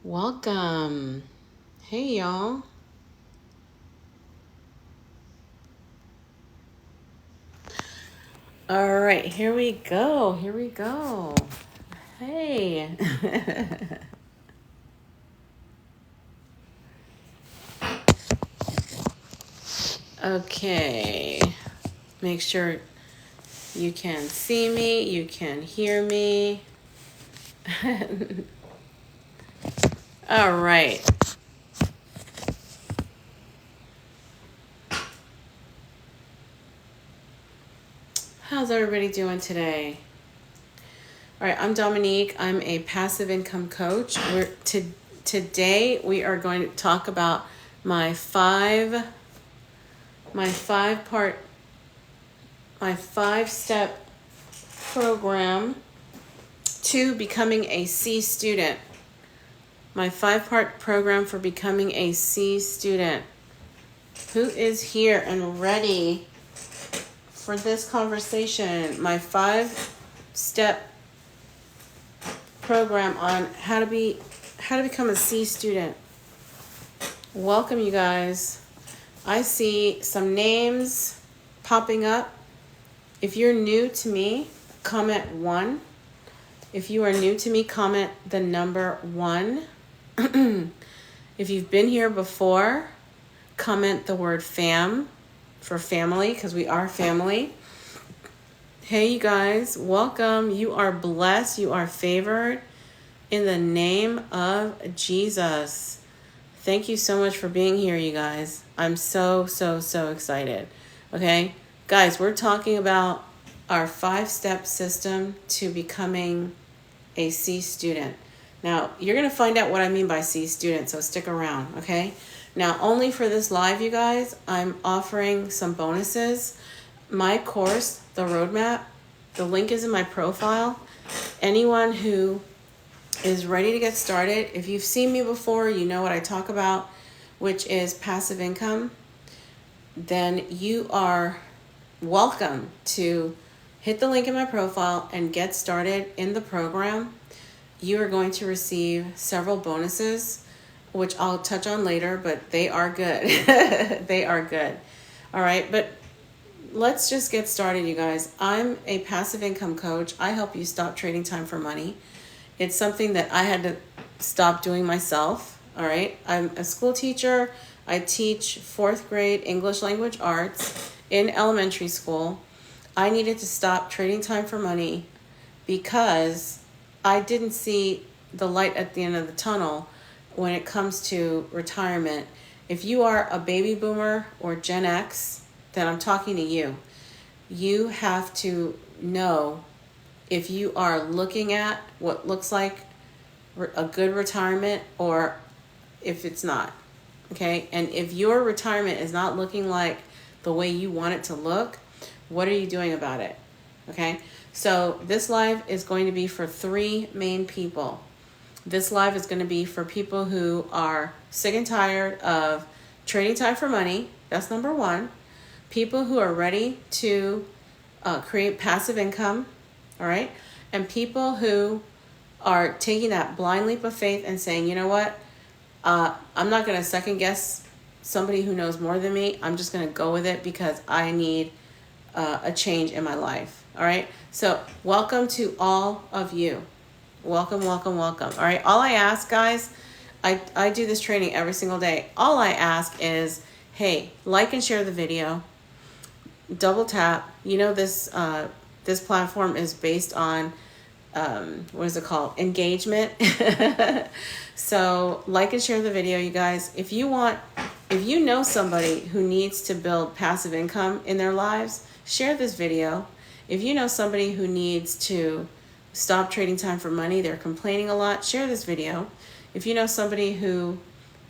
Welcome. Hey, y'all. All right, here we go. Here we go. Hey. Okay. Make sure you can see me, you can hear me. All right. How's everybody doing today? All right, I'm Dominique. I'm a passive income coach. Today we are going to talk about my five-step program to becoming a C student. My 5-part program for becoming a C student. Who is here and ready for this conversation? My 5-step program on how to become a C student. Welcome, you guys. I see some names popping up. If you're new to me, comment 1. If you are new to me, comment the number 1. If you've been here before, comment the word fam for family, because we are family. Hey, you guys, welcome. You are blessed. You are favored in the name of Jesus. Thank you so much for being here, you guys. I'm so excited. Okay, guys, we're talking about our 5-step system to becoming a C student. Now, you're going to find out what I mean by C student, so stick around, okay? Now, only for this live, you guys, I'm offering some bonuses. My course, The Roadmap, the link is in my profile. Anyone who is ready to get started, if you've seen me before, you know what I talk about, which is passive income, then you are welcome to hit the link in my profile and get started in the program. You are going to receive several bonuses, which I'll touch on later, but they are good. They are good. All right, but let's just get started, you guys. I'm a passive income coach. I help you stop trading time for money. It's something that I had to stop doing myself. All right, I'm a school teacher. I teach 4th grade English language arts in elementary school. I needed to stop trading time for money because I didn't see the light at the end of the tunnel when it comes to retirement. If you are a baby boomer or Gen X, then I'm talking to you. You have to know if you are looking at what looks like a good retirement or if it's not, okay? And if your retirement is not looking like the way you want it to look, what are you doing about it, okay? So this live is going to be for 3 main people. This live is going to be for people who are sick and tired of trading time for money. That's number 1. People who are ready to create passive income, all right? And people who are taking that blind leap of faith and saying, you know what? I'm not going to second guess somebody who knows more than me. I'm just going to go with it because I need a change in my life. All right. So welcome to all of you. Welcome. All right. All I ask, guys, I do this training every single day. All I ask is, hey, like and share the video. Double tap. You know, this platform is based on what is it called? Engagement. So like and share the video, you guys. If you know somebody who needs to build passive income in their lives, share this video. If you know somebody who needs to stop trading time for money, they're complaining a lot, share this video. If you know somebody who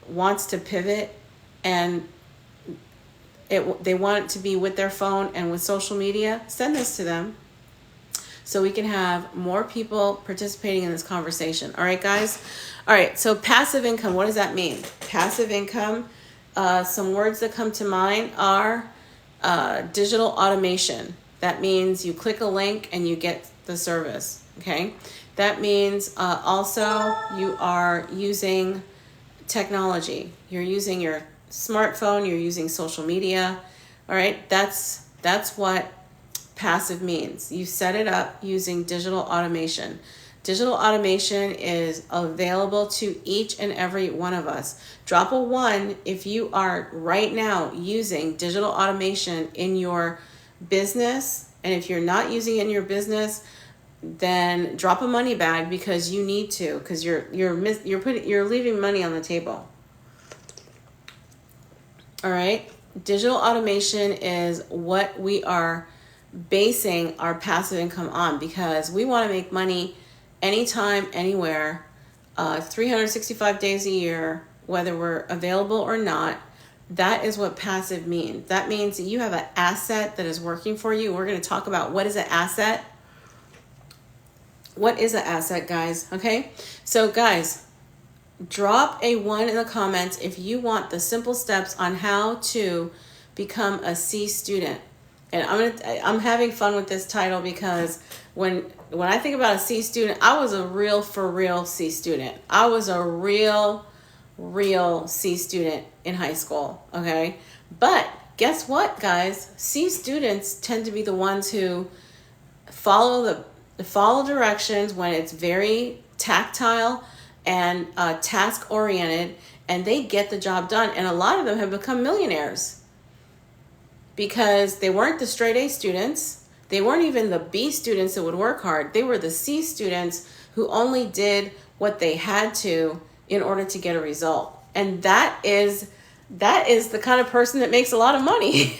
wants to pivot and they want it to be with their phone and with social media, send this to them so we can have more people participating in this conversation. All right, guys? All right, so passive income, what does that mean? Passive income, some words that come to mind are digital automation. That means you click a link and you get the service, okay? That means also you are using technology. You're using your smartphone, you're using social media. All right, that's what passive means. You set it up using digital automation. Digital automation is available to each and every one of us. Drop a 1 if you are right now using digital automation in your business. And if you're not using it in your business, then drop a money bag, because you need to, because you're leaving money on the table. All right, digital automation is what we are basing our passive income on, because we want to make money anytime, anywhere, 365 days a year, whether we're available or not. That is what passive means. That means that you have an asset that is working for you. We're going to talk about what is an asset. What is an asset, guys? Okay, so guys, drop a 1 in the comments if you want the simple steps on how to become a C student. And I'm having fun with this title, because when I think about a C student, I was a for real C student. I was a real C student in high school, okay? But guess what, guys? C students tend to be the ones who follow directions when it's very tactile and task oriented, and they get the job done. And a lot of them have become millionaires, because they weren't the straight A students. They weren't even the B students that would work hard. They were the C students who only did what they had to in order to get a result. And that is the kind of person that makes a lot of money.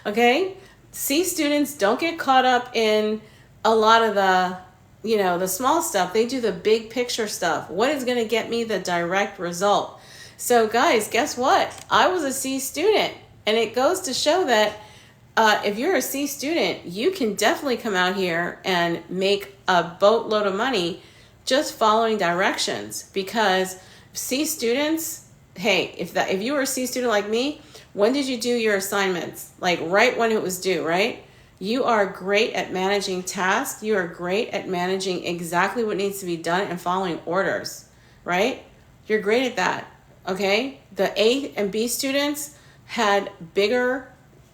Okay? C students don't get caught up in a lot of the small stuff. They do the big picture stuff. What is going to get me the direct result? So guys, guess what? I was a C student. And it goes to show that if you're a C student, you can definitely come out here and make a boatload of money just following directions. Because C students, hey, if you were a C student like me, when did you do your assignments? Like right when it was due, right? You are great at managing tasks. You are great at managing exactly what needs to be done and following orders, right? You're great at that, okay? The A and B students had bigger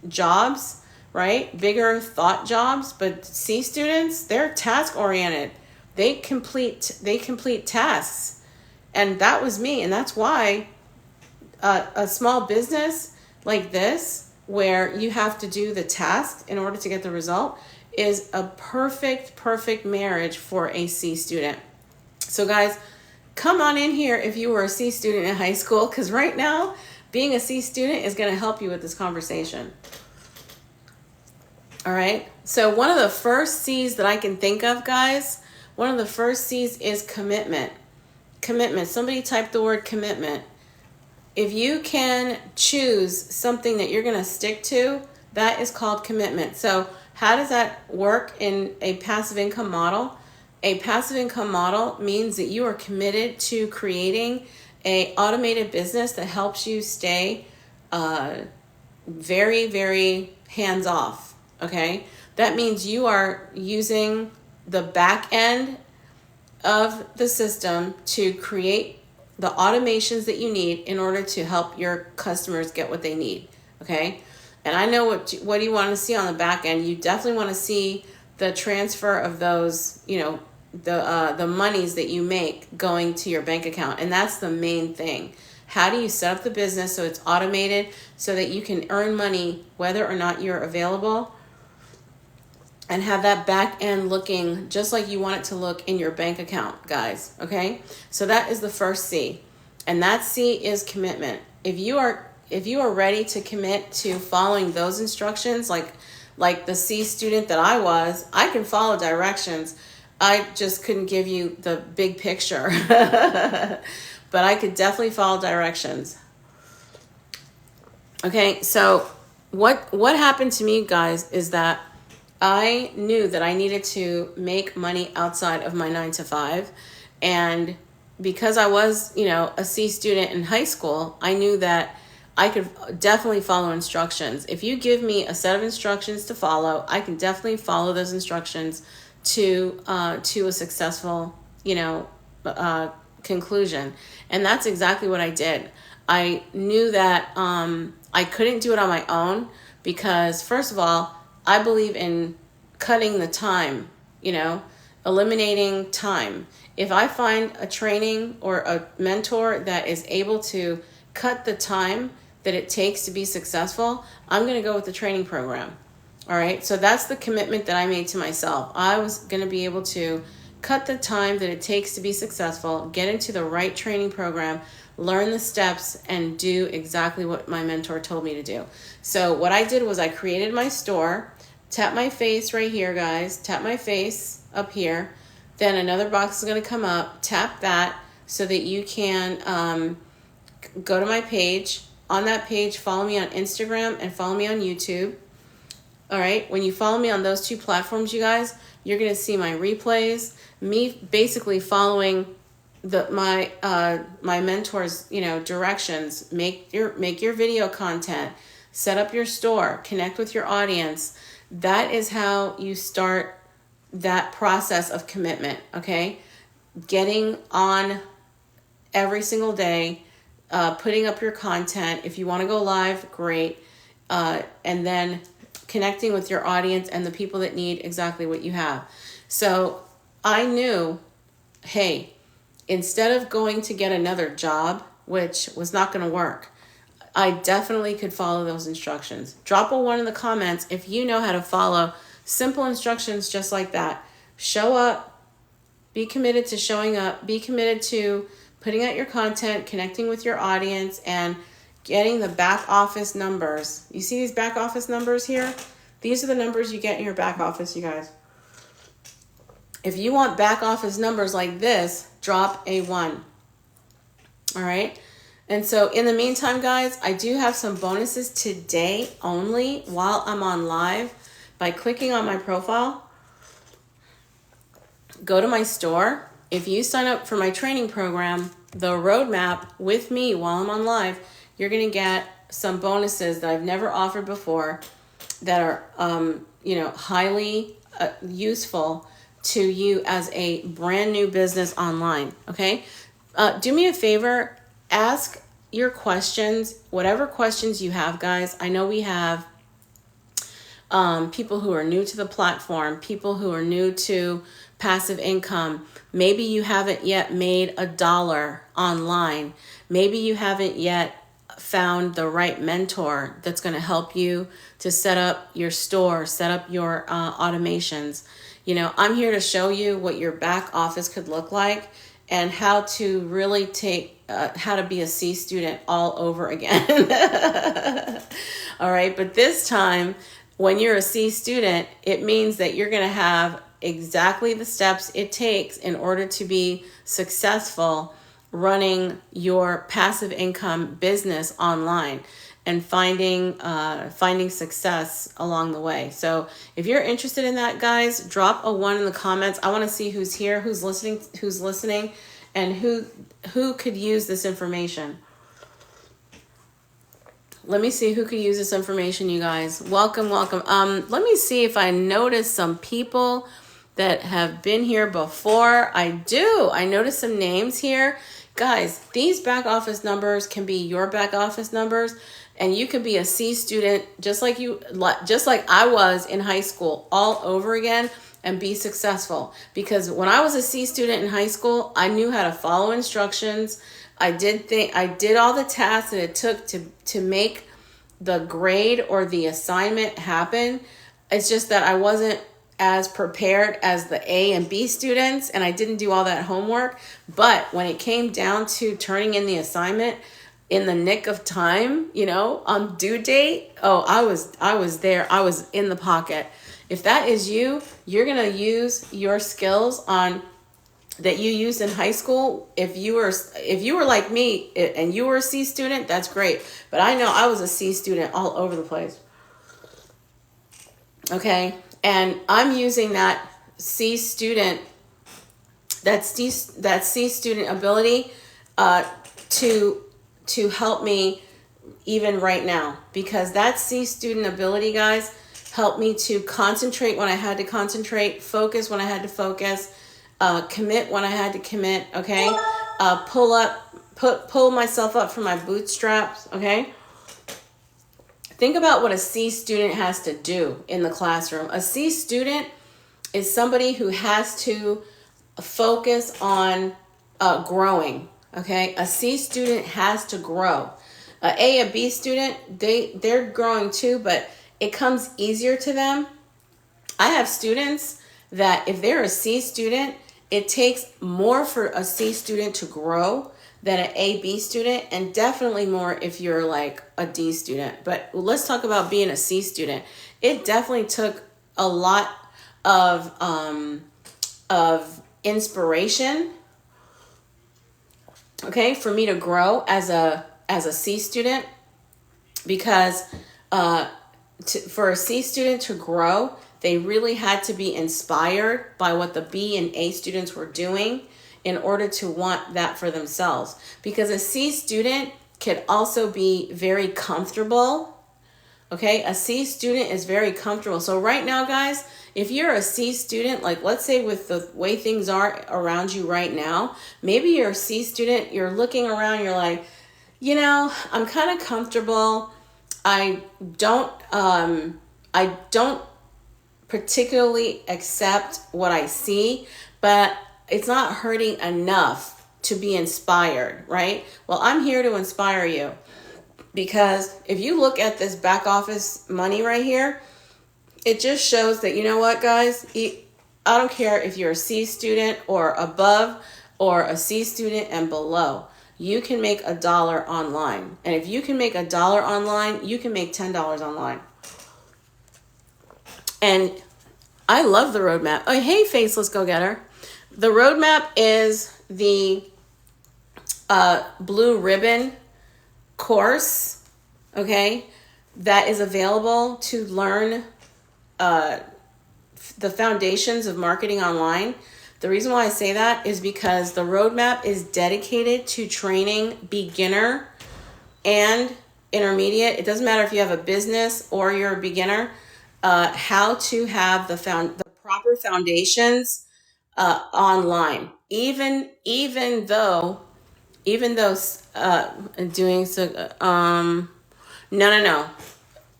jobs, right? Bigger thought jobs, but C students, they're task oriented. They complete tasks. And that was me. And that's why a small business like this, where you have to do the task in order to get the result, is a perfect marriage for a C student. So guys, come on in here if you were a C student in high school, because right now, being a C student is going to help you with this conversation. All right. So one of the first C's that I can think of, guys, one of the first C's is commitment. Commitment. Somebody type the word commitment. If you can choose something that you're going to stick to, that is called commitment. So how does that work in a passive income model? A passive income model means that you are committed to creating a automated business that helps you stay very hands off. Okay, that means you are using the back end of the system to create the automations that you need in order to help your customers get what they need. Okay, and I know what do you want to see on the back end. You definitely want to see the transfer of those, the monies that you make going to your bank account. And that's the main thing. How do you set up the business so it's automated so that you can earn money whether or not you're available, and have that back end looking just like you want it to look in your bank account, guys? Okay, so that is the first C, and that C is commitment. If you are ready to commit to following those instructions, like the C student that I can follow directions. I just couldn't give you the big picture, but I could definitely follow directions. Okay, so what happened to me, guys, is that I knew that I needed to make money outside of my 9 to 5. And because I was, a C student in high school, I knew that I could definitely follow instructions. If you give me a set of instructions to follow, I can definitely follow those instructions to a successful, conclusion. And that's exactly what I did. I knew that I couldn't do it on my own because, first of all, I believe in cutting the time, eliminating time. If I find a training or a mentor that is able to cut the time that it takes to be successful, I'm going to go with the training program. All right. So that's the commitment that I made to myself. I was going to be able to cut the time that it takes to be successful, get into the right training program, learn the steps, and do exactly what my mentor told me to do. So what I did was I created my store, tap my face right here, guys, tap my face up here. Then another box is going to come up, tap that so that you can go to my page. On that page, follow me on Instagram and follow me on YouTube. All right. When you follow me on those two platforms, you guys, you're going to see my replays, me basically following my mentor's, directions. Make your video content, set up your store, connect with your audience. That is how you start that process of commitment. Okay. Getting on every single day, putting up your content. If you want to go live, great. And then connecting with your audience and the people that need exactly what you have. So I knew, hey, instead of going to get another job, which was not going to work, I definitely could follow those instructions. Drop a 1 in the comments if you know how to follow simple instructions just like that. Show up, be committed to showing up, be committed to putting out your content, connecting with your audience, and getting the back office numbers. You see these back office numbers here? These are the numbers you get in your back office, you guys. If you want back office numbers like this, drop a 1. All right? And so in the meantime, guys, I do have some bonuses today only while I'm on live. By clicking on my profile, go to my store. If you sign up for my training program, the roadmap with me while I'm on live, you're going to get some bonuses that I've never offered before that are, highly useful to you as a brand new business online. Okay. Do me a favor, ask your questions, whatever questions you have, guys. I know we have people who are new to the platform, people who are new to passive income. Maybe you haven't yet made $1 online. Maybe you haven't yet found the right mentor that's going to help you to set up your store, set up your automations. I'm here to show you what your back office could look like and how to really how to be a C student all over again. All right. But this time, when you're a C student, it means that you're going to have exactly the steps it takes in order to be successful running your passive income business online and finding success along the way. So if you're interested in that, guys, drop a 1 in the comments. I want to see who's here, who's listening, and who could use this information. Let me see who could use this information, you guys. Welcome. Let me see if I notice some people that have been here before. I do. I noticed some names here. Guys, these back office numbers can be your back office numbers, and you could be a C student just like I was in high school all over again and be successful. Because when I was a C student in high school, I knew how to follow instructions. I did all the tasks that it took to make the grade or the assignment happen. It's just that I wasn't as prepared as the A and B students, and I didn't do all that homework. But when it came down to turning in the assignment in the nick of time, on due date, I was there. I was in the pocket. If that is you, you're going to use your skills that you used in high school. If you were like me and you were a C student, that's great. But I know I was a C student all over the place. Okay. And I'm using that C student ability to help me even right now, because that C student ability, guys, helped me to concentrate when I had to concentrate, focus when I had to focus, commit when I had to commit, okay? Pull myself up from my bootstraps, okay? Think about what a C student has to do in the classroom. A C student is somebody who has to focus on growing, okay? A C student has to grow. A B student, they're growing too, but it comes easier to them. I have students that if they're a C student, it takes more for a C student to grow than an A/B student, and definitely more if you're like a D student. But let's talk about being a C student. It definitely took a lot of inspiration, okay, for me to grow as a C student, because for a C student to grow, they really had to be inspired by what the B and A students were doing in order to want that for themselves. Because a C student could also be very comfortable. Okay, a C student is very comfortable. So right now, guys, if you're a C student, like let's say with the way things are around you right now, maybe you're a C student, you're looking around, you're like, I'm kind of comfortable. I don't particularly accept what I see, but it's not hurting enough to be inspired, right? Well, I'm here to inspire you, because if you look at this back office money right here, it just shows that, you know what, guys, I don't care if you're a C student or above or a C student and below. You can make $1 online. And if you can make $1 online, you can make $10 online. And I love the roadmap. Oh, hey, Faceless Go-Getter. The roadmap is the blue ribbon course, okay, that is available to learn the foundations of marketing online. The reason why I say that is because the roadmap is dedicated to training beginner and intermediate. It doesn't matter if you have a business or you're a beginner, how to have the proper foundations online. Even though doing so, no.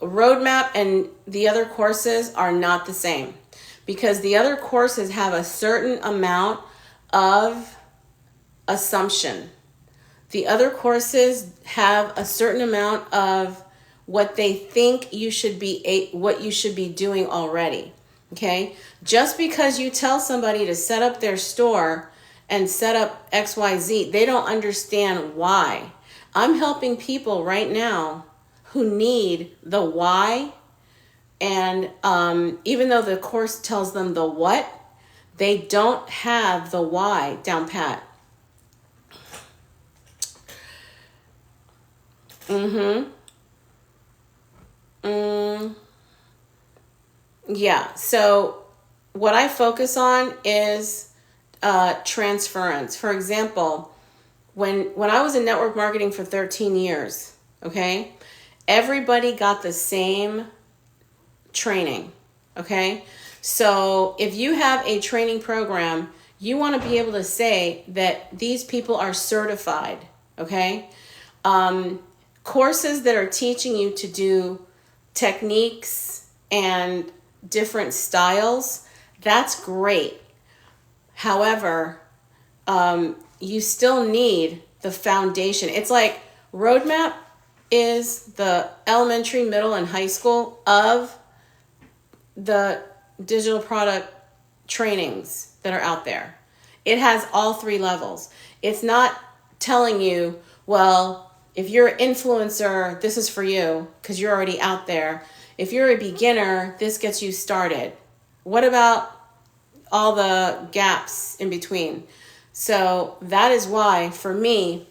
Roadmap and the other courses are not the same, because the other courses have a certain amount of assumption. The other courses have a certain amount of what they think what you should be doing already. Okay? Just because you tell somebody to set up their store and set up XYZ, they don't understand why. I'm helping people right now who need the why, and even though the course tells them the what, they don't have the why down pat. Yeah, so what I focus on is transference. For example, when I was in network marketing for 13 years, okay, everybody got the same training, okay? So if you have a training program, you want to be able to say that these people are certified, okay? Courses that are teaching you to do techniques and different styles, that's great. However, you still need the foundation. It's like roadmap is the elementary, middle, and high school of the digital product trainings that are out there. It has all 3 levels. It's not telling you, well, if you're an influencer, this is for you because you're already out there. If you're a beginner, this gets you started. What about all the gaps in between? So that is why, for me,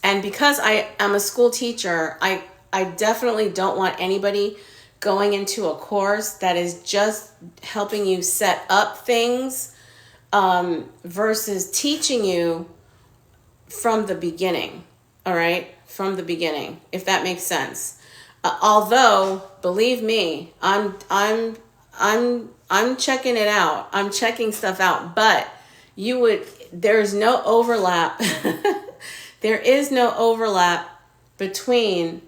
and because I am a school teacher, I definitely don't want anybody going into a course that is just helping you set up things versus teaching you from the beginning, all right? From the beginning, if that makes sense. Although, believe me, I'm checking it out. I'm checking stuff out, but there's no overlap. There is no overlap between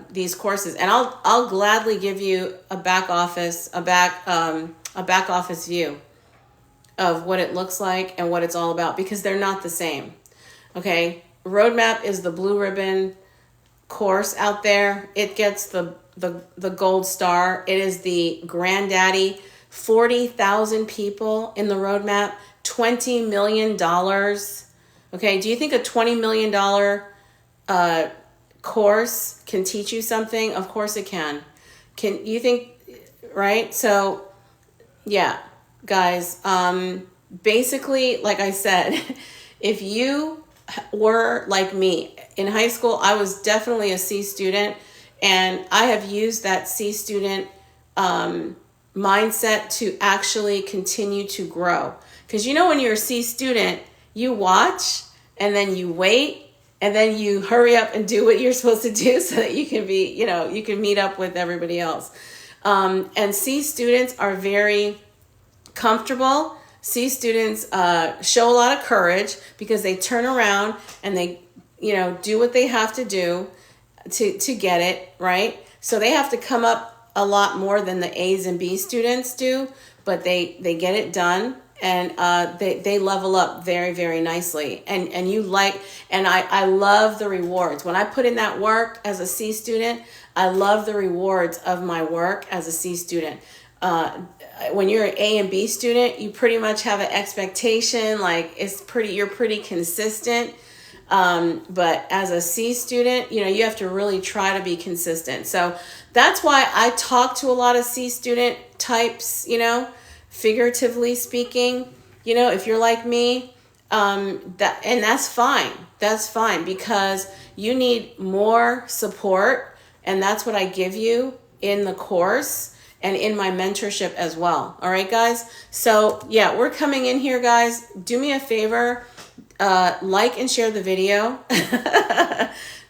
these courses, and I'll gladly give you a back office view of what it looks like and what it's all about, because they're not the same. Okay, Roadmap is the blue ribbon course out there. It gets the gold star. It is the granddaddy. 40,000 people in the Roadmap, $20 million. Okay, do you think a $20 million course can teach you something? Of course it can. Can you think, right? So yeah, guys, basically, like I said, if you were like me in high school, I was definitely a C student, and I have used that C student mindset to actually continue to grow. Because when you're a C student, you watch and then you wait and then you hurry up and do what you're supposed to do so that you can be, you can meet up with everybody else. And C students are very comfortable. C students show a lot of courage because they turn around and they, do what they have to do to get it, right? So they have to come up a lot more than the A's and B students do, but they get it done, and they level up very, very nicely. And I love the rewards. When I put in that work as a C student, I love the rewards of my work as a C student. When you're an A and B student, you pretty much have an expectation, like you're pretty consistent. But as a C student, you have to really try to be consistent. So that's why I talk to a lot of C student types, figuratively speaking, if you're like me, that's fine. That's fine, because you need more support, and that's what I give you in the course and in my mentorship as well. All right, guys. So yeah, we're coming in here, guys. Do me a favor, like and share the video.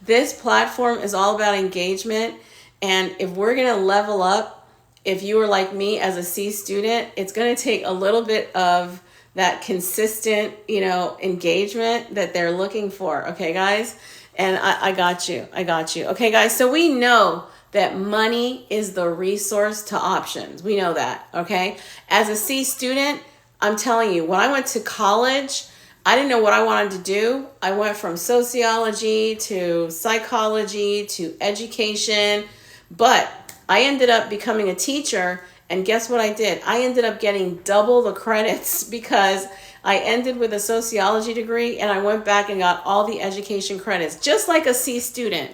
This platform is all about engagement. And if we're going to level up, if you were like me as a C student, it's going to take a little bit of that consistent, engagement that they're looking for. Okay, guys. And I got you. Okay, guys. So we know that money is the resource to options. We know that, okay? As a C student, I'm telling you, when I went to college, I didn't know what I wanted to do. I went from sociology to psychology to education, but I ended up becoming a teacher, and guess what I did? I ended up getting double the credits because I ended with a sociology degree and I went back and got all the education credits, just like a C student.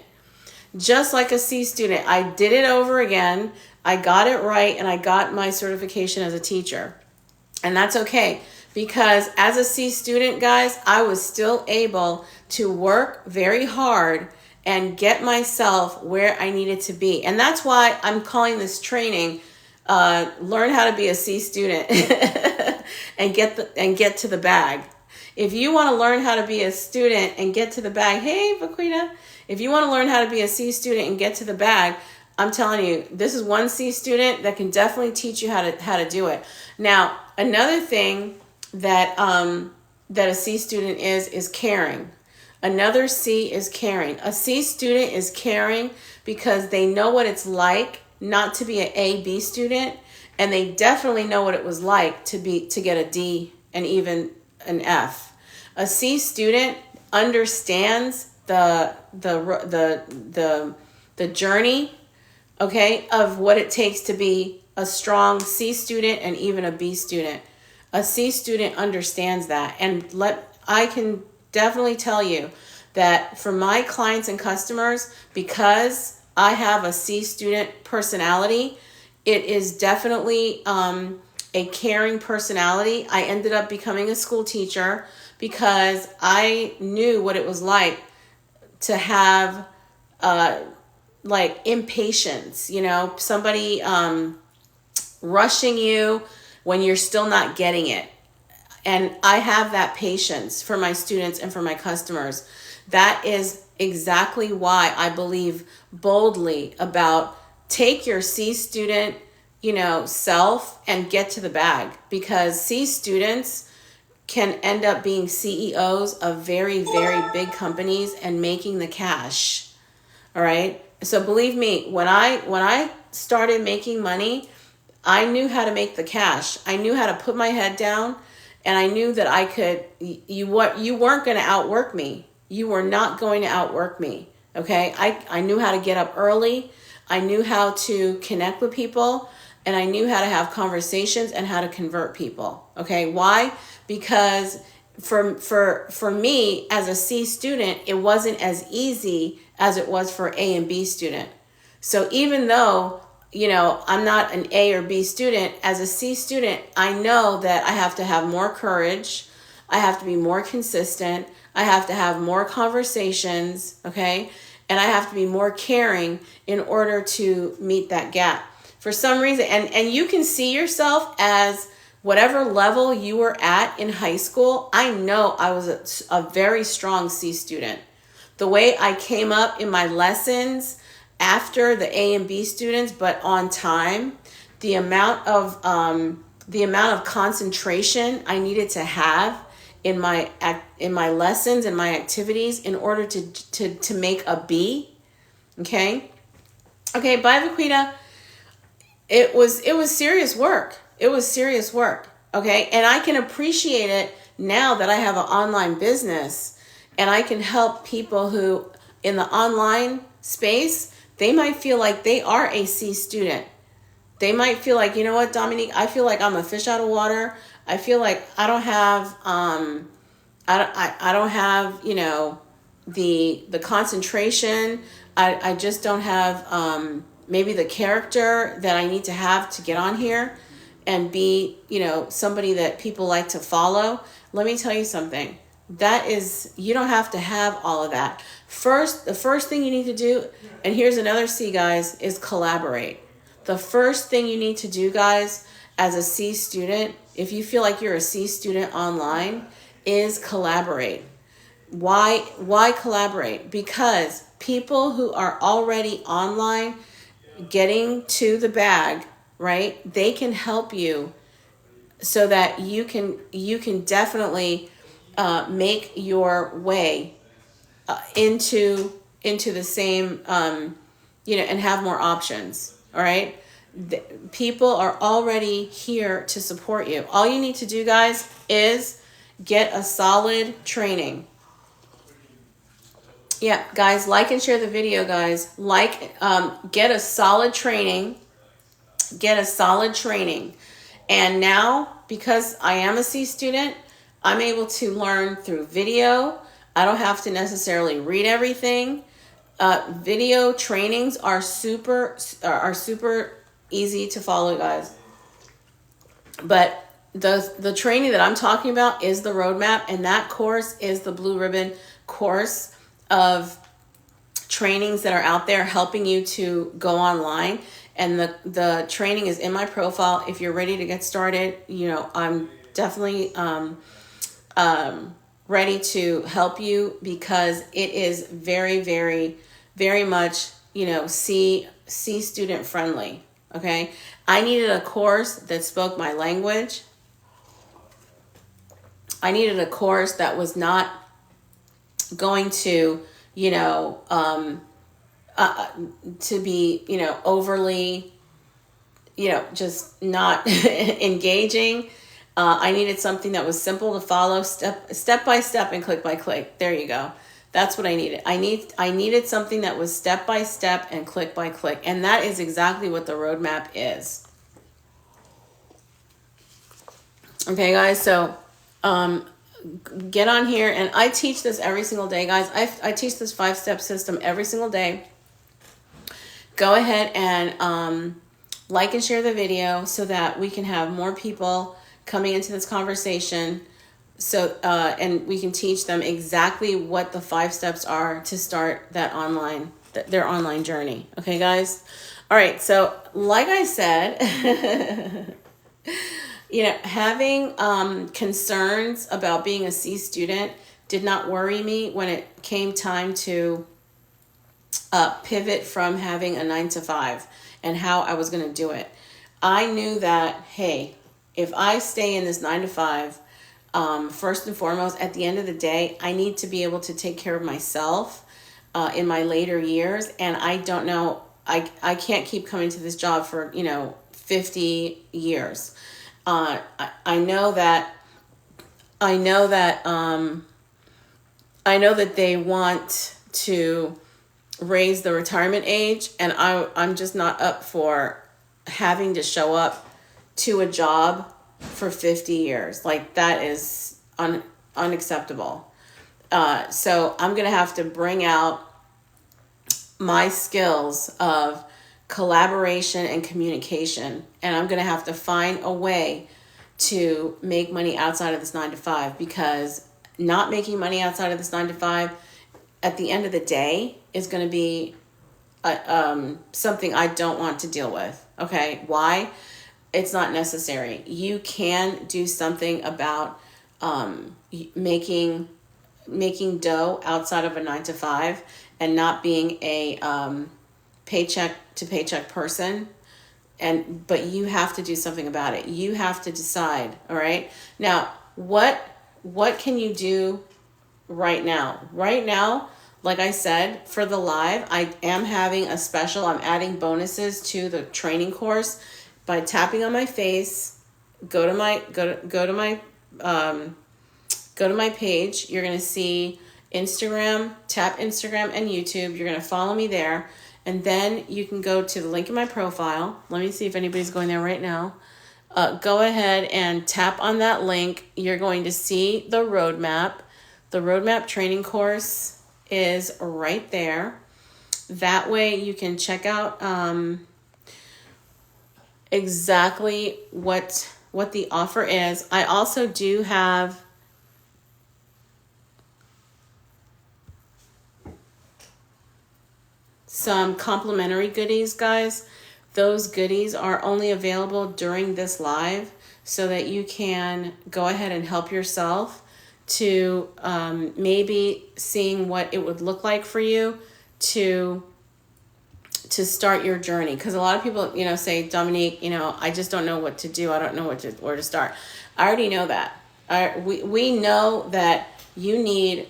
I did it over again. I got it right, and I got my certification as a teacher. And that's okay, because as a C student, guys, I was still able to work very hard and get myself where I needed to be. And that's why I'm calling this training, Learn How to Be a C Student and get to the bag. If you want to learn how to be a student and get to the bag, hey, Vaquita, if you want to learn how to be a C student and get to the bag, I'm telling you, this is one C student that can definitely teach you how to do it. Now, another thing that a C student is caring. Another C is caring. A C student is caring because they know what it's like not to be an A, B student, and they definitely know what it was like to get a D and even an F. A C student understands the journey, okay, of what it takes to be a strong C student and even a B student. A C student understands that, and I can definitely tell you that for my clients and customers, because I have a C student personality, it is definitely a caring personality. I ended up becoming a school teacher because I knew what it was like to have impatience, somebody rushing you when you're still not getting it. And I have that patience for my students and for my customers. That is exactly why I believe boldly about take your C student, self and get to the bag, because C students can end up being CEOs of very, very big companies and making the cash. All right. So believe me, when I started making money, I knew how to make the cash. I knew how to put my head down, and I knew that I could. You weren't going to outwork me. You were not going to outwork me. Okay. I knew how to get up early. I knew how to connect with people, and I knew how to have conversations and how to convert people. Okay. Why? Because for me as a C student, it wasn't as easy as it was for A and B student. So even though, I'm not an A or B student, as a C student, I know that I have to have more courage. I have to be more consistent. I have to have more conversations, okay? And I have to be more caring in order to meet that gap. For some reason, and you can see yourself as whatever level you were at in high school. I know I was a very strong C student. The way I came up in my lessons after the A and B students, but on time, the amount of concentration I needed to have in my lessons and my activities in order to make a B. Okay, bye, Vaquita. It was serious work. It was serious work. Okay, and I can appreciate it now that I have an online business, and I can help people who in the online space, they might feel like they are a C student. They might feel like, you know what, Dominique, I feel like I'm a fish out of water. I feel like I don't have I don't have, the concentration. I just don't have maybe the character that I need to have to get on here and be, somebody that people like to follow. Let me tell you something. You don't have to have all of that. The first thing you need to do, and here's another C, guys, is collaborate. The first thing you need to do, guys, as a C student, if you feel like you're a C student online, is collaborate. Why collaborate? Because people who are already online getting to the bag, right? They can help you so that you can definitely make your way into the same and have more options. All right. People are already here to support you. All you need to do, guys, is get a solid training. Yeah, guys, like and share the video, guys. Get a solid training. Get a solid training. And now, because I am a C student, I'm able to learn through video. I don't have to necessarily read everything. Video trainings are super easy to follow, guys. But the training that I'm talking about is the roadmap, and that course is the Blue Ribbon course of trainings that are out there helping you to go online. And the training is in my profile. If you're ready to get started, I'm definitely ready to help you, because it is very, very, very much, C student friendly. Okay. I needed a course that spoke my language. I needed a course that was not going to, to be, overly, just not engaging. I needed something that was simple to follow, step by step and click by click. There you go. That's what I needed. I needed something that was step by step and click by click. And that is exactly what the roadmap is. Okay, guys. So, get on here, and I teach this every single day, guys. I teach this 5-step system every single day. Go ahead and like and share the video so that we can have more people coming into this conversation. So and we can teach them exactly what the 5 steps are to start their online journey. Okay, guys. All right. So like I said, having concerns about being a C student did not worry me when it came time to pivot from having a 9 to 5 and how I was going to do it. I knew that, hey, if I stay in this 9 to 5, first and foremost, at the end of the day, I need to be able to take care of myself in my later years. And I don't know, I can't keep coming to this job for, 50 years. I know that they want to raise the retirement age, and I'm just not up for having to show up to a job for 50 years. Like, that is unacceptable. So I'm going to have to bring out my skills of collaboration and communication, and I'm going to have to find a way to make money outside of this 9 to 5, because not making money outside of this 9 to 5 at the end of the day is going to be something I don't want to deal with. Okay. Why? It's not necessary. You can do something about making dough outside of a 9 to 5 and not being a paycheck to paycheck person. But you have to do something about it. You have to decide. All right. Now, what can you do right now? Right now, like I said, for the live, I am having a special. I'm adding bonuses to the training course by tapping on my face. Go to my page. You're going to see Instagram, tap Instagram and YouTube. You're going to follow me there. And then you can go to the link in my profile. Let me see if anybody's going there right now. Go ahead and tap on that link. You're going to see the roadmap. The roadmap training course is right there. That way you can check out exactly what the offer is. I also do have some complimentary goodies, guys. Those goodies are only available during this live, so that you can go ahead and help yourself to maybe seeing what it would look like for you to start your journey. Because a lot of people, say, Dominique, I just don't know what to do. I don't know where to start. I already know that. We know that you need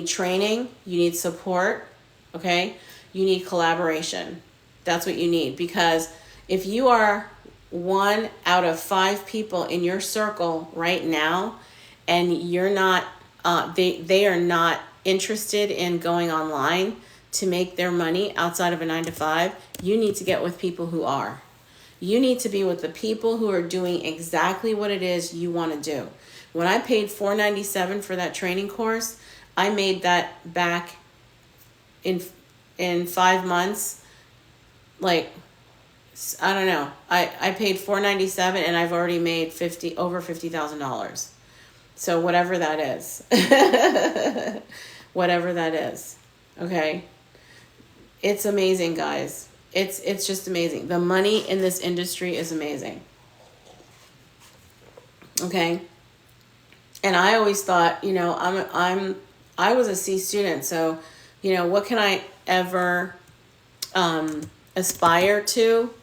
training, you need support, okay? You need collaboration. That's what you need, because if you are 1 out of 5 people in your circle right now, and you're not, they are not interested in going online to make their money outside of a 9 to 5, you need to get with people who are. You need to be with the people who are doing exactly what it is you want to do. When I paid $497 for that training course, I made that back in 5 months. Like, I don't know. I paid $497 and I've already made over $50,000. So whatever that is, whatever that is, okay. It's amazing, guys. It's just amazing. The money in this industry is amazing. Okay. And I always thought, I was a C student, so, what can I ever aspire to?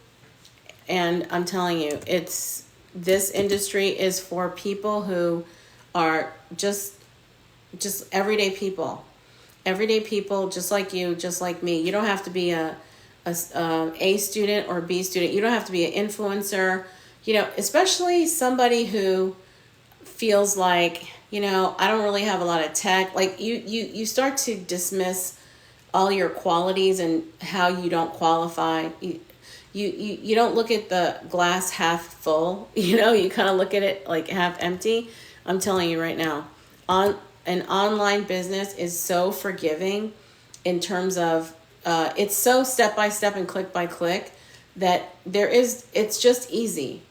And I'm telling you, this industry is for people who are just everyday people, just like you, just like me. You don't have to be a student or a B student. You don't have to be an influencer, especially somebody who feels like, I don't really have a lot of tech. Like, you start to dismiss all your qualities and how you don't qualify. You don't look at the glass half full, you kind of look at it like half empty. I'm telling you right now, an online business is so forgiving in terms of, it's so step by step and click by click that it's just easy.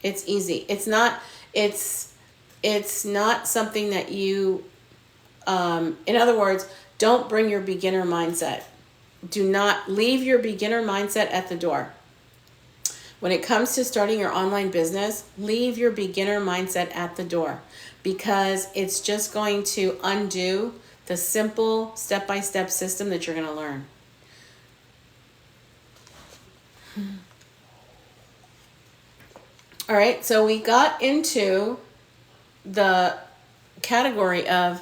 It's easy. It's not something that you, in other words, don't bring your beginner mindset. Do not leave your beginner mindset at the door. When it comes to starting your online business, leave your beginner mindset at the door, because it's just going to undo the simple step-by-step system that you're going to learn. All right, so we got into the category of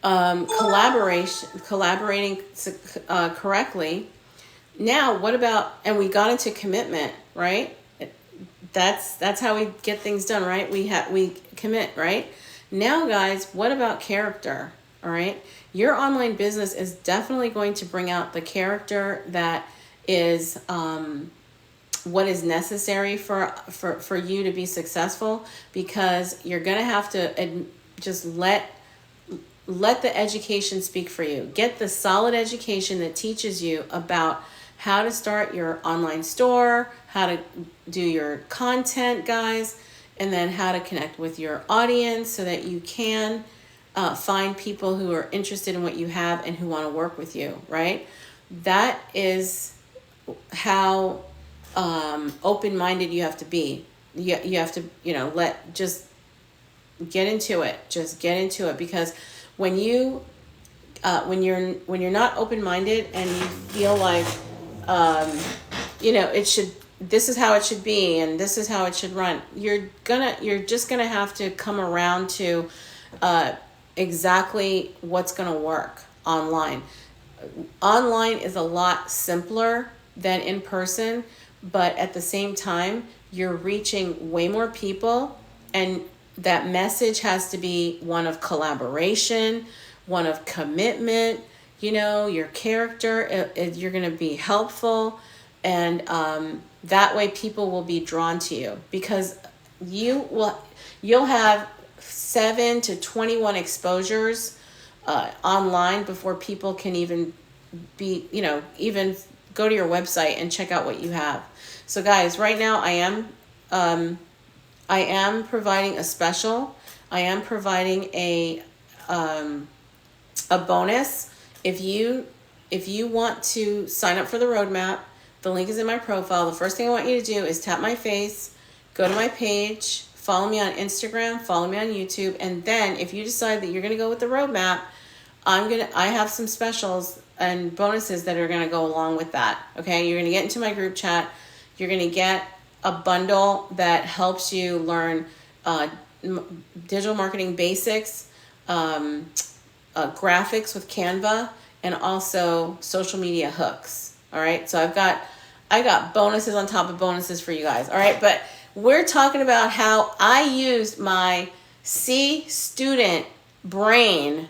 collaborating correctly. Now, what about, and we got into commitment, right? That's how we get things done, right? We commit, right? Now, guys, what about character? All right, your online business is definitely going to bring out the character that is what is necessary for you to be successful, because you're gonna have to just let the education speak for you. Get the solid education that teaches you about how to start your online store, how to do your content, guys, and then how to connect with your audience so that you can find people who are interested in what you have and who want to work with you, right? That is how open-minded you have to be. You have to, just get into it. Just get into it, because when you're not open-minded and you feel like this is how it should be and this is how it should run, you're just gonna have to come around to exactly what's gonna work online. Online is a lot simpler than in person, but at the same time, you're reaching way more people, and that message has to be one of collaboration, one of commitment. Your character, you're going to be helpful, and that way people will be drawn to you, because you'll have 7 to 21 exposures online before people can even even go to your website and check out what you have. So guys, right now I am providing a special. I am providing a bonus. If you want to sign up for the roadmap, the link is in my profile. The first thing I want you to do is tap my face, go to my page, follow me on Instagram, follow me on YouTube, and then if you decide that you're going to go with the roadmap, I have some specials and bonuses that are going to go along with that. Okay, you're going to get into my group chat. You're going to get a bundle that helps you learn digital marketing basics, graphics with Canva, and also social media hooks. All right, so I got bonuses on top of bonuses for you guys. All right, but we're talking about how I used my C student brain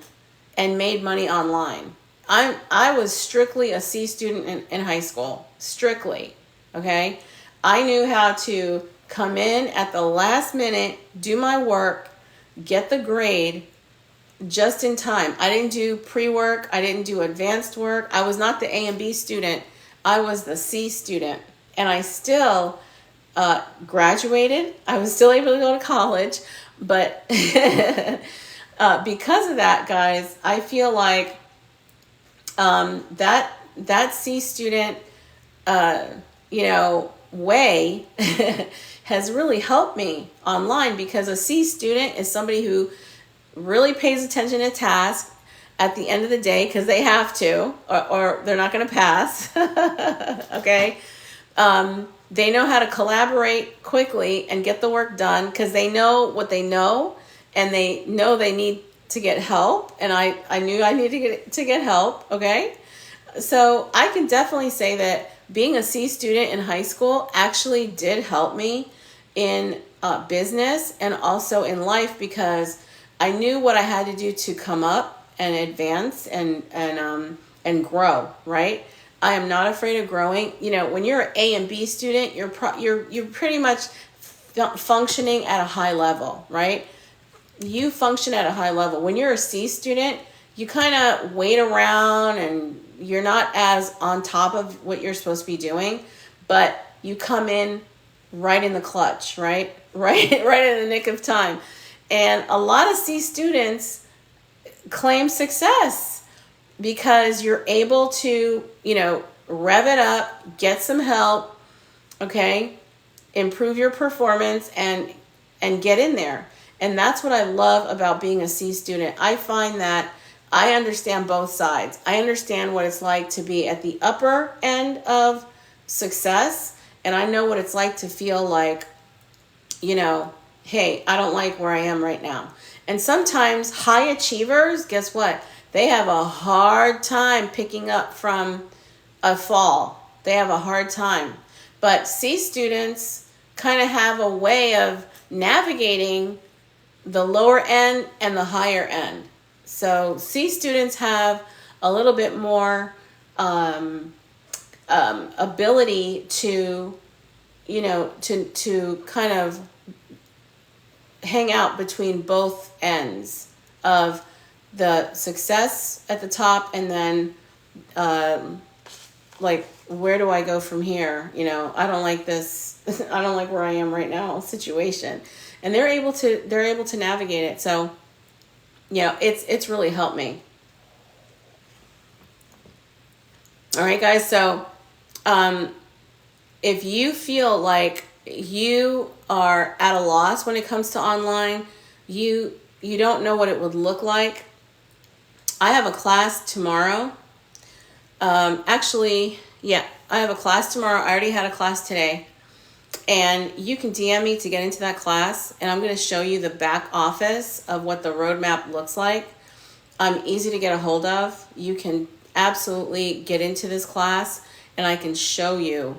and made money online. I was strictly a C student in high school, strictly, okay? I knew how to come in at the last minute, do my work, get the grade just in time. I didn't do pre-work. I didn't do advanced work. I was not the A and B student. I was the C student, and I still graduated. I was still able to go to college, but because of that, guys, I feel like that C student, way has really helped me online, because a C student is somebody who really pays attention to tasks at the end of the day, because they have to, or they're not going to pass. Okay. They know how to collaborate quickly and get the work done, because they know what they know, and they know they need to get help. And I knew I needed to get help. Okay. So I can definitely say that being a C student in high school actually did help me in business and also in life, because I knew what I had to do to come up and advance and grow, right? I am not afraid of growing. When you're an A and B student, you're pretty much functioning at a high level, right? You function at a high level. When you're a C student, you kind of wait around and you're not as on top of what you're supposed to be doing, but you come in right in the clutch, right? Right in the nick of time. And a lot of C students claim success because you're able to, rev it up, get some help, okay? Improve your performance and get in there. And that's what I love about being a C student. I find that I understand both sides. I understand what it's like to be at the upper end of success, and I know what it's like to feel like, hey, I don't like where I am right now. And sometimes high achievers, guess what? They have a hard time picking up from a fall. They have a hard time. But C students kind of have a way of navigating the lower end and the higher end. So C students have a little bit more ability to, to kind of hang out between both ends of the success at the top, and then like, where do I go from here? I don't like this. I don't like where I am right now situation. And they're able to navigate it. So, it's really helped me. All right, guys. So, if you feel like you are at a loss when it comes to online, you don't know what it would look like, I have a class tomorrow. Actually, yeah, I have a class tomorrow. I already had a class today. And you can DM me to get into that class, and I'm going to show you the back office of what the roadmap looks like. I'm easy to get a hold of. You can absolutely get into this class, and I can show you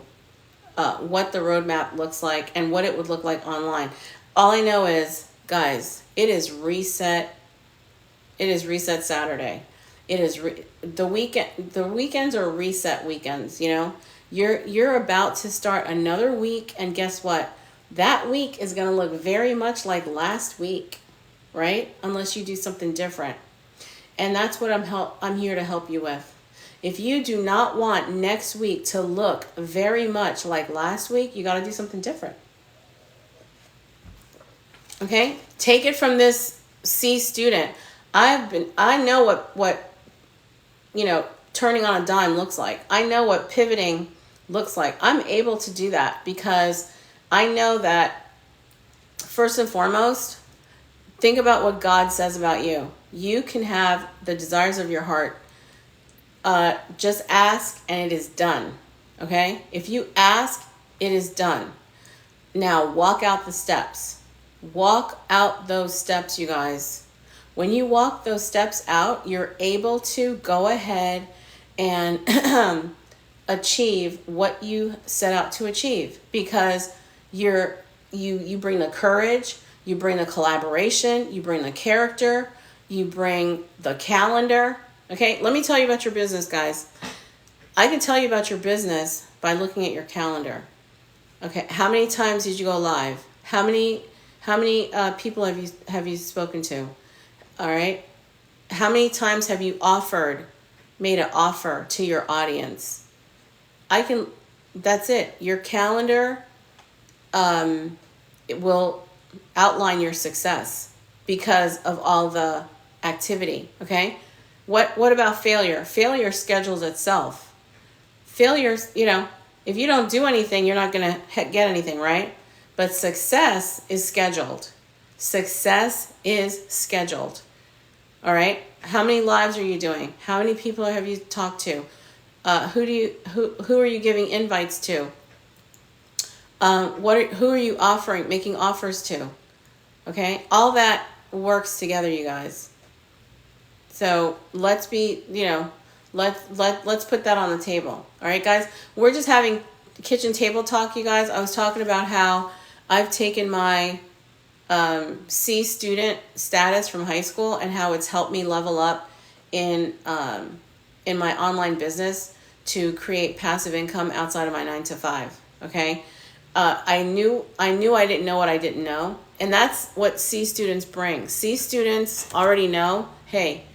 what the roadmap looks like and what it would look like online. All I know is, guys, it is reset. It is reset Saturday. It is the weekend. The weekends are reset weekends. You're about to start another week, and guess what? That week is going to look very much like last week, right? Unless you do something different. And that's what I'm here to help you with. If you do not want next week to look very much like last week, you got to do something different. Okay? Take it from this C student. I know what turning on a dime looks like. I know what pivoting looks like. I'm able to do that because I know that, first and foremost, think about what God says about you. You can have the desires of your heart. Just ask and it is done. Okay? If you ask, it is done. Now walk out the steps. Walk out those steps, you guys. When you walk those steps out, you're able to go ahead and achieve what you set out to achieve, because you bring the courage, you bring the collaboration, you bring the character, you bring the calendar. Okay, let me tell you about your business, guys. I can tell you about your business by looking at your calendar. Okay, how many times did you go live? How many people have you spoken to? All right, how many times have you made an offer to your audience? That's it. Your calendar, it will outline your success because of all the activity. Okay. What about failure? Failure schedules itself. Failures, if you don't do anything, you're not going to get anything, right? But success is scheduled. Success is scheduled. All right. How many lives are you doing? How many people have you talked to? Who are you giving invites to? Who are you making offers to? Okay, all that works together, you guys. So let's let's put that on the table. All right, guys, we're just having kitchen table talk, you guys. I was talking about how I've taken my C student status from high school and how it's helped me level up in my online business to create passive income outside of my 9-to-5. Okay. I knew I didn't know what I didn't know. And that's what C students bring. C students already know, hey,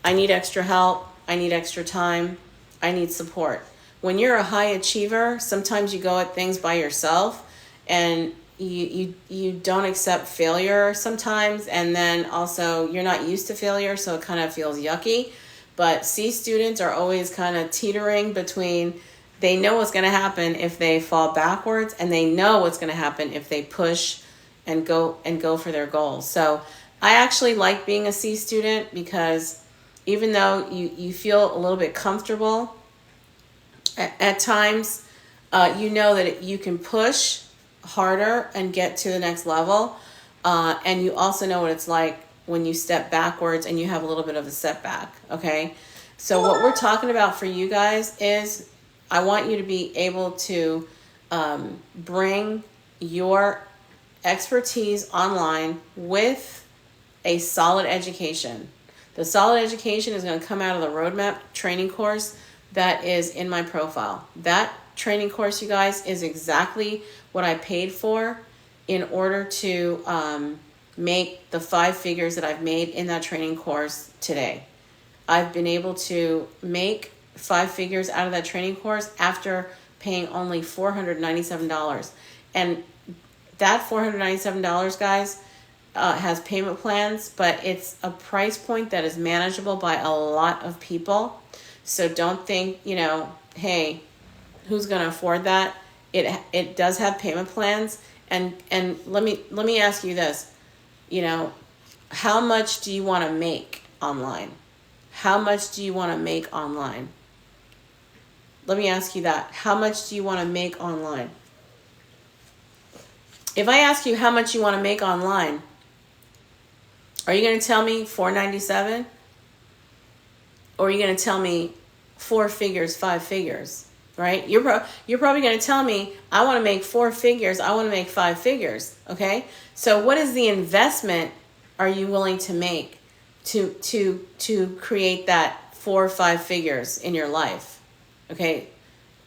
I need extra help. I need extra time. I need support. When you're a high achiever, sometimes you go at things by yourself and you don't accept failure sometimes. And then also you're not used to failure, so it kind of feels yucky. But C students are always kind of teetering between They know what's going to happen if they fall backwards, and they know what's going to happen if they push and go for their goals. So I actually like being a C student, because even though you feel a little bit comfortable at times, you know that you can push harder and get to the next level. And you also know what it's like when you step backwards and you have a little bit of a setback. Okay. So what we're talking about for you guys is, I want you to be able to bring your expertise online with a solid education. The solid education is going to come out of the roadmap training course that is in my profile. That training course, you guys, is exactly what I paid for in order to make the 5 figures that I've made in that training course today. I've been able to make 5 figures out of that training course after paying only $497. And that $497, guys, has payment plans, but it's a price point that is manageable by a lot of people. So don't think, hey, who's going to afford that? It does have payment plans. And let me ask you this, how much do you want to make online? How much do you want to make online? Let me ask you that. How much do you want to make online? If I ask you how much you want to make online, are you going to tell me $497? Or are you going to tell me 4 figures, 5 figures, right? You're probably going to tell me, I want to make 4 figures, I want to make 5 figures, okay? So what is the investment are you willing to make to create that 4 or 5 figures in your life? Okay,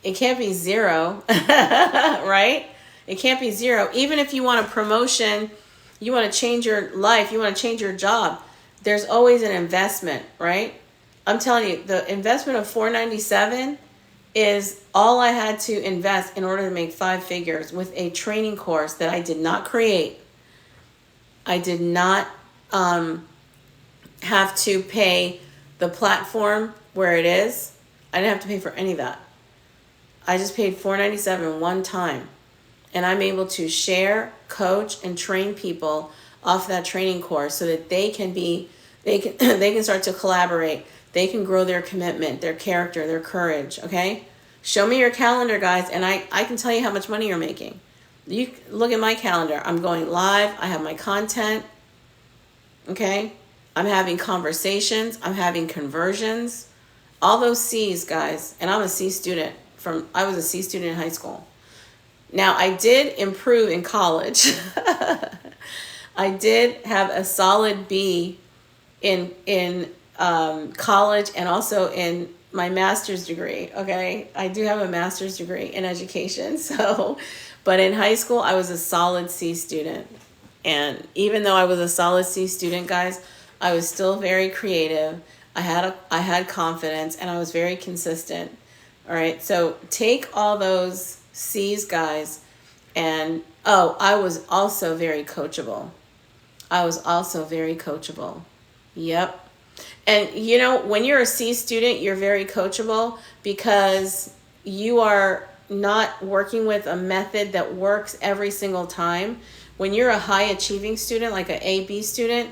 it can't be 0, right? It can't be 0. Even if you want a promotion, you want to change your life, you want to change your job, there's always an investment, right? I'm telling you, the investment of $497 is all I had to invest in order to make 5 figures with a training course that I did not create. I did not have to pay the platform where it is. I didn't have to pay for any of that. I just paid $497 one time. And I'm able to share, coach, and train people off that training course so that they can start to collaborate. They can grow their commitment, their character, their courage, okay? Show me your calendar, guys, and I can tell you how much money you're making. You look at my calendar. I'm going live. I have my content, okay? I'm having conversations. I'm having conversions. All those C's, guys, and I'm a C student. I was a C student in high school. Now, I did improve in college. I did have a solid B in college and also in my master's degree, okay? I do have a master's degree in education, but in high school, I was a solid C student. And even though I was a solid C student, guys, I was still very creative. I had confidence, and I was very consistent. All right, so take all those C's, guys, and I was also very coachable. Yep. And when you're a C student, you're very coachable because you are not working with a method that works every single time. When you're a high achieving student, like an A/B student,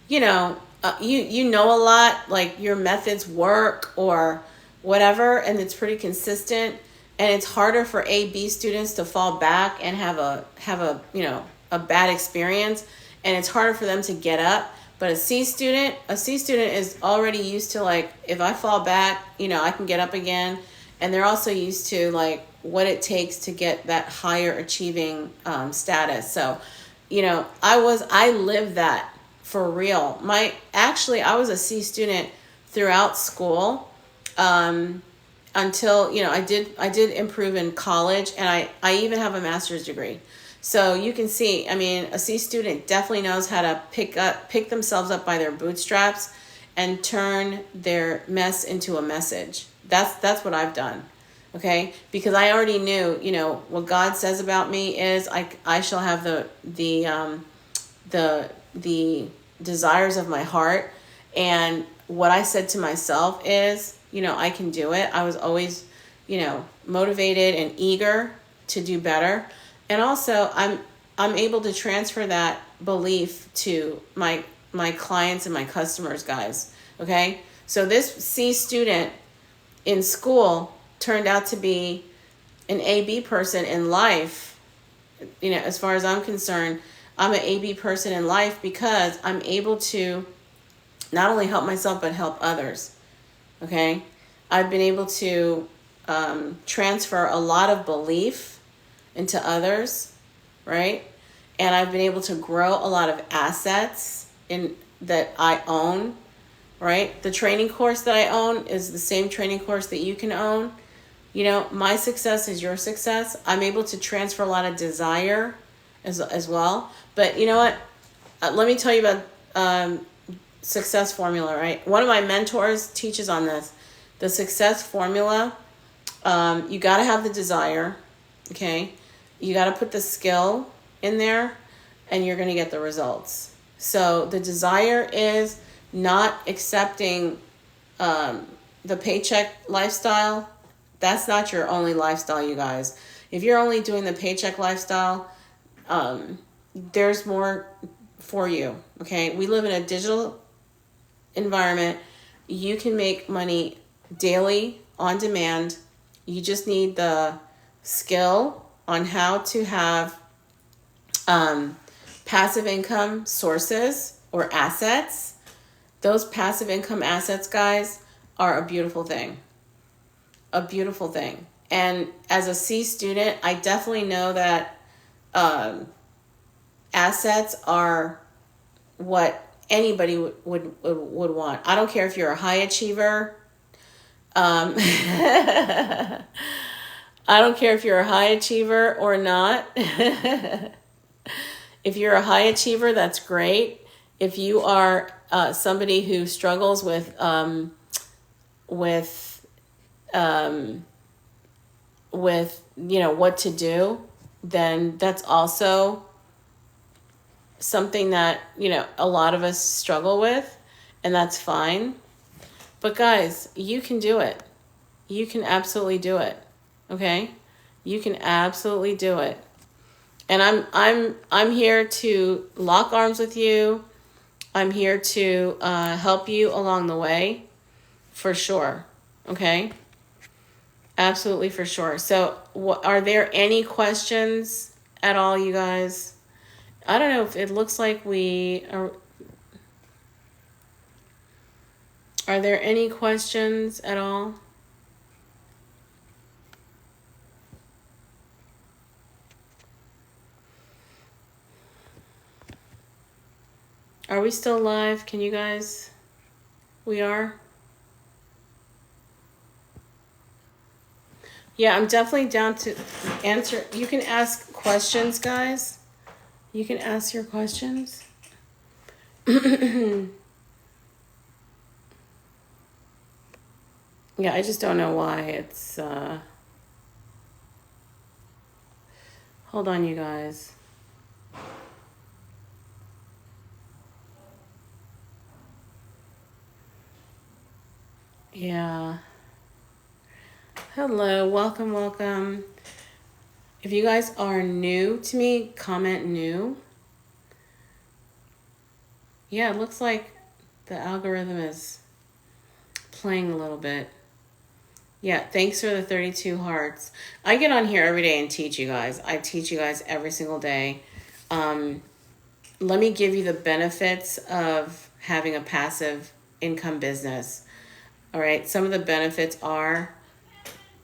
you know a lot, like your methods work or whatever, and it's pretty consistent. And it's harder for A/B students to fall back and have a bad experience, and it's harder for them to get up. But a C student is already used to, like, if I fall back, I can get up again. And they're also used to, like, what it takes to get that higher achieving status. So, I lived that for real. I was a C student throughout school until, I did improve in college, and I even have a master's degree. So you can see, a C student definitely knows how to pick themselves up by their bootstraps and turn their mess into a message. That's what I've done. Okay? Because I already knew, what God says about me is I shall have the desires of my heart. And what I said to myself is, I can do it. I was always, motivated and eager to do better. And also I'm able to transfer that belief to my clients and my customers, guys. Okay? So this C student in school turned out to be an AB person in life. As far as I'm concerned, I'm an AB person in life because I'm able to not only help myself but help others. Okay? I've been able to transfer a lot of belief into others, right? And I've been able to grow a lot of assets that I own, right? The training course that I own is the same training course that you can own. My success is your success. I'm able to transfer a lot of desire as well. But you know what? Let me tell you about success formula, right? One of my mentors teaches on this. The success formula, you got to have the desire, okay? You got to put the skill in there, and you're going to get the results. So the desire is not accepting the paycheck lifestyle. That's not your only lifestyle, you guys. If you're only doing the paycheck lifestyle, there's more for you, okay? We live in a digital environment. You can make money daily on demand. You just need the skill on how to have passive income sources or assets. Those passive income assets, guys, are a beautiful thing. A beautiful thing. And as a C student, I definitely know that assets are what anybody would want. I don't care if you're a high achiever. I don't care if you're a high achiever or not. If you're a high achiever, that's great. If you are somebody who struggles with what to do, then that's also something that a lot of us struggle with, and that's fine. But guys, you can do it. You can absolutely do it. Okay? You can absolutely do it. And I'm here to lock arms with you. I'm here to help you along the way, for sure. Okay? Absolutely, for sure. So, are there any questions at all, you guys? I don't know if it looks like we are. Are there any questions at all? Are we still live? Can you guys? We are? Yeah, I'm definitely down to answer. You can ask questions, guys. You can ask your questions. Yeah, I just don't know why it's... Hold on, you guys. Yeah. Hello, welcome. If you guys are new to me, comment new. Yeah, it looks like the algorithm is playing a little bit. Yeah, thanks for the 32 hearts. I get on here every day and teach you guys. I teach you guys every single day. Let me give you the benefits of having a passive income business. All right, some of the benefits are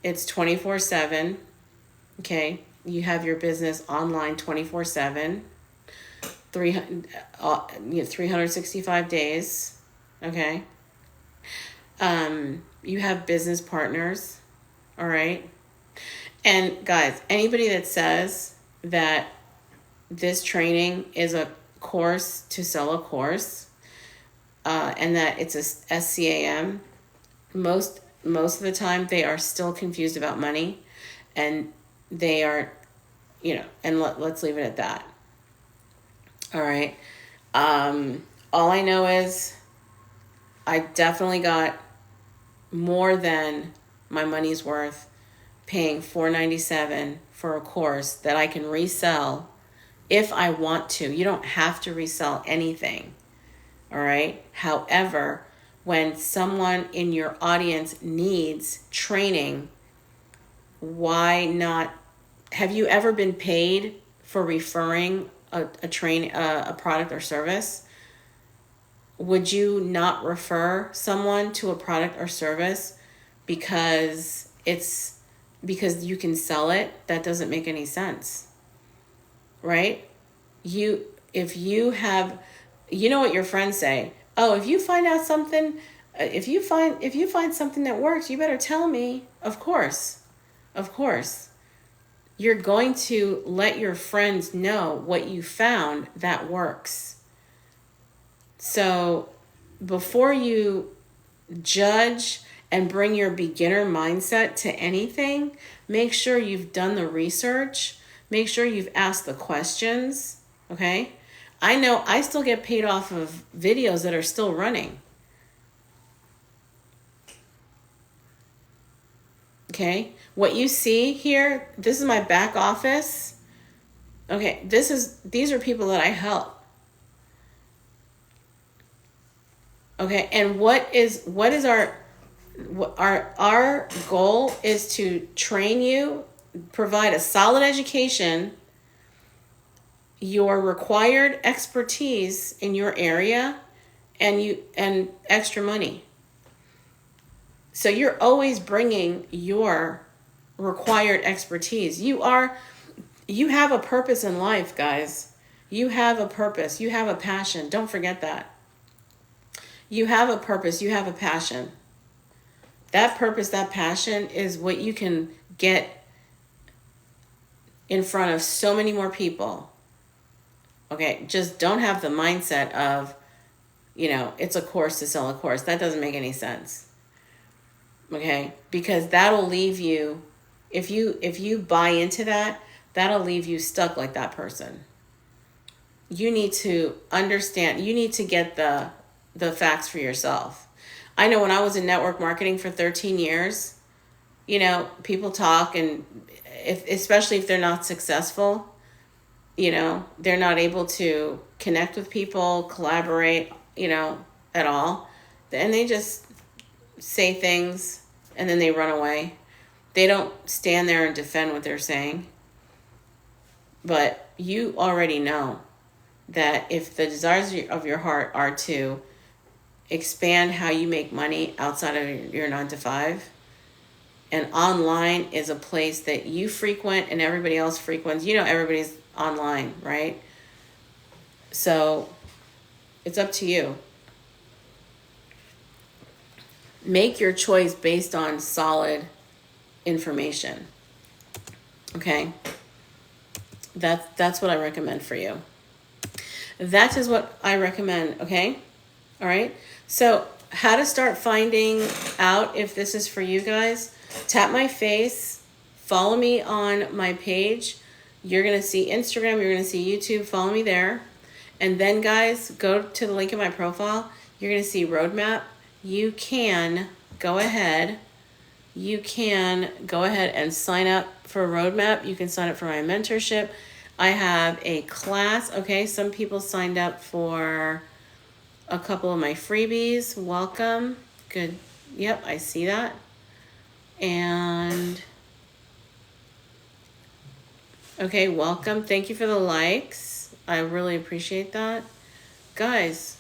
it's 24/7. Okay, you have your business online 24/7. 365 days. Okay. You have business partners. All right. And guys, anybody that says that this training is a course to sell a course, and that it's a SCAM, most of the time they are still confused about money, and they are, and let's leave it at that. All right. All I know is I definitely got more than my money's worth paying $4.97 for a course that I can resell if I want to. You don't have to resell anything. All right. However, when someone in your audience needs training, why not? Have you ever been paid for referring a product or service? Would you not refer someone to a product or service because you can sell it? That doesn't make any sense, right? If you have, you know what your friends say? Oh, if you find out something, if you find something that works, you better tell me. Of course. You're going to let your friends know what you found that works. So before you judge and bring your beginner mindset to anything, make sure you've done the research. Make sure you've asked the questions, okay? I know I still get paid off of videos that are still running. Okay? What you see here, this is my back office. Okay, these are people that I help. Okay, and what is our goal is to train you, provide a solid education, your required expertise in your area, and extra money. So you're always bringing your required expertise. You have a purpose in life, guys. You have a purpose. You have a passion. Don't forget that. You have a purpose. You have a passion. That purpose, that passion is what you can get in front of so many more people. Okay, just don't have the mindset of, it's a course to sell a course. That doesn't make any sense. Okay, because that'll leave you, if you buy into that, that'll leave you stuck like that person. You need to understand, you need to get the facts for yourself. I know when I was in network marketing for 13 years, people talk, and especially if they're not successful, they're not able to connect with people, collaborate, at all. And they just say things and then they run away. They don't stand there and defend what they're saying. But you already know that if the desires of your heart are to expand how you make money outside of your 9-to-5, and online is a place that you frequent and everybody else frequents. Everybody's online, right? So it's up to you. Make your choice based on solid information. Okay? That's what I recommend for you. That is what I recommend, okay? All right? So how to start finding out if this is for you guys. Tap my face. Follow me on my page. You're going to see Instagram. You're going to see YouTube. Follow me there. And then, guys, go to the link in my profile. You're going to see Roadmap. You can go ahead and sign up for Roadmap. You can sign up for my mentorship. I have a class. Okay, some people signed up for a couple of my freebies. Welcome. Good. Yep, I see that. And okay, welcome. Thank you for the likes. I really appreciate that. Guys,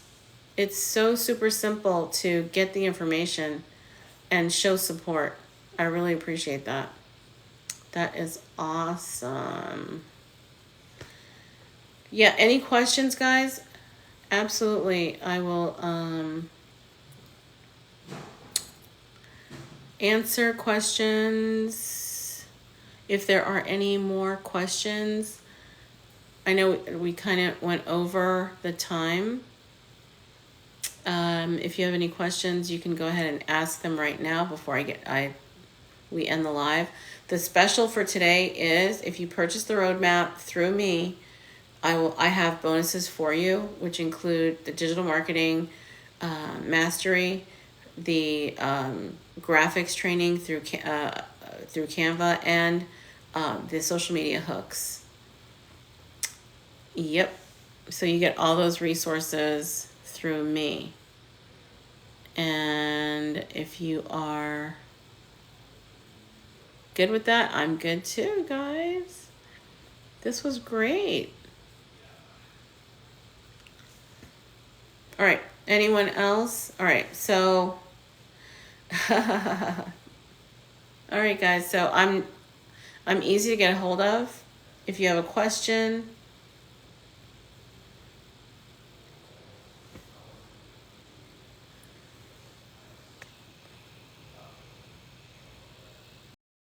it's so super simple to get the information and show support. I really appreciate that. That is awesome. Yeah, any questions, guys? Absolutely. I will answer questions if there are any more questions. I know we kind of went over the time. If you have any questions, you can go ahead and ask them right now before we end the live. The special for today is if you purchase the roadmap through me, I have bonuses for you, which include the digital marketing mastery, the graphics training through through Canva and the social media hooks. Yep. So you get all those resources through me. And if you are good with that, I'm good too, guys. This was great. All right. Anyone else? All right. So, all right, guys. So I'm easy to get a hold of. If you have a question,